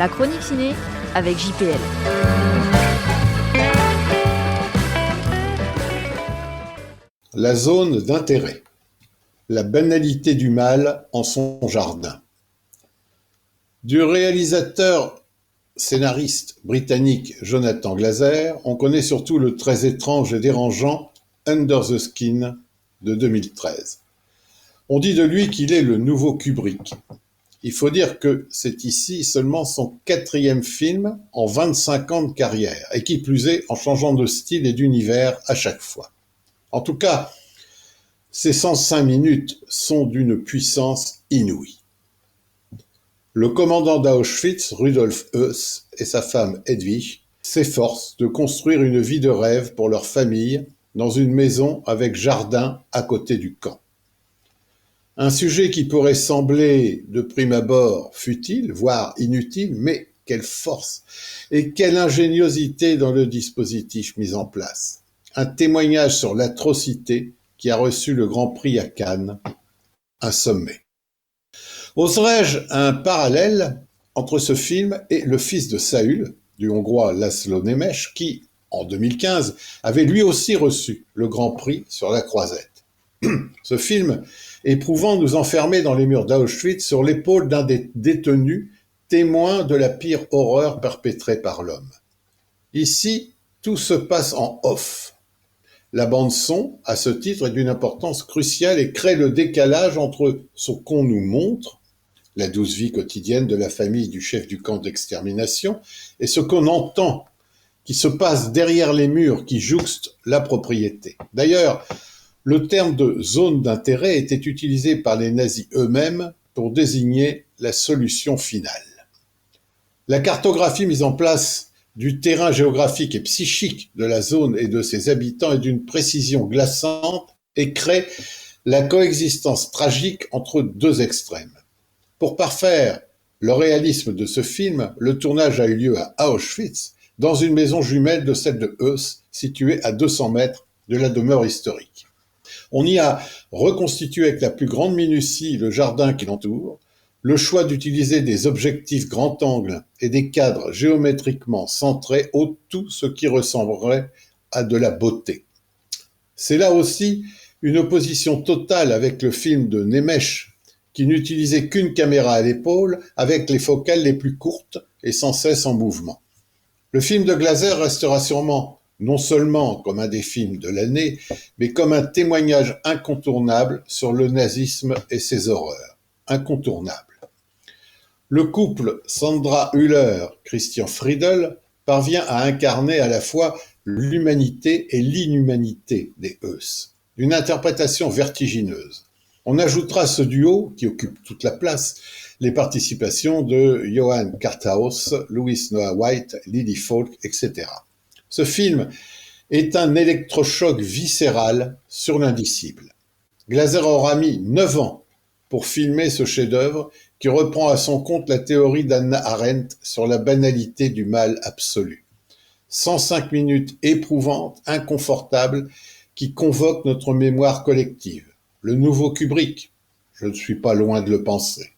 La chronique ciné avec JPL. La zone d'intérêt. La banalité du mal en son jardin. Du réalisateur scénariste britannique Jonathan Glazer, on connaît surtout le très étrange et dérangeant Under the Skin de 2013. On dit de lui qu'il est le nouveau Kubrick. Il faut dire que c'est ici seulement son 4e film en 25 ans de carrière, et qui plus est en changeant de style et d'univers à chaque fois. En tout cas, ces 105 minutes sont d'une puissance inouïe. Le commandant d'Auschwitz, Rudolf Höss, et sa femme Hedwig s'efforcent de construire une vie de rêve pour leur famille dans une maison avec jardin à côté du camp. Un sujet qui pourrait sembler de prime abord futile, voire inutile, mais quelle force et quelle ingéniosité dans le dispositif mis en place. Un témoignage sur l'atrocité qui a reçu le Grand Prix à Cannes, un sommet. Oserais-je un parallèle entre ce film et Le fils de Saül, du Hongrois László Nemes, qui, en 2015, avait lui aussi reçu le Grand Prix sur la croisette. Ce film éprouvant nous enfermer dans les murs d'Auschwitz sur l'épaule d'un des détenus, témoin de la pire horreur perpétrée par l'homme. Ici, tout se passe en off. La bande-son, à ce titre, est d'une importance cruciale et crée le décalage entre ce qu'on nous montre, la douce vie quotidienne de la famille du chef du camp d'extermination, et ce qu'on entend, qui se passe derrière les murs qui jouxtent la propriété. D'ailleurs, le terme de zone d'intérêt était utilisé par les nazis eux-mêmes pour désigner la solution finale. La cartographie mise en place du terrain géographique et psychique de la zone et de ses habitants est d'une précision glaçante et crée la coexistence tragique entre deux extrêmes. Pour parfaire le réalisme de ce film, le tournage a eu lieu à Auschwitz, dans une maison jumelle de celle de Höss, située à 200 mètres de la demeure historique. On y a reconstitué avec la plus grande minutie le jardin qui l'entoure, le choix d'utiliser des objectifs grand angle et des cadres géométriquement centrés au tout ce qui ressemblerait à de la beauté. C'est là aussi une opposition totale avec le film de Nemes, qui n'utilisait qu'une caméra à l'épaule avec les focales les plus courtes et sans cesse en mouvement. Le film de Glazer restera sûrement non seulement comme un des films de l'année, mais comme un témoignage incontournable sur le nazisme et ses horreurs. Incontournable. Le couple Sandra Hüller-Christian Friedel parvient à incarner à la fois l'humanité et l'inhumanité des Höss, d'une interprétation vertigineuse. On ajoutera à ce duo, qui occupe toute la place, les participations de Johann Carthaus, Louis Noah White, Lily Falk, etc. Ce film est un électrochoc viscéral sur l'indicible. Glazer aura mis 9 ans pour filmer ce chef-d'œuvre qui reprend à son compte la théorie d'Hannah Arendt sur la banalité du mal absolu. 105 minutes éprouvantes, inconfortables, qui convoquent notre mémoire collective. Le nouveau Kubrick, je ne suis pas loin de le penser.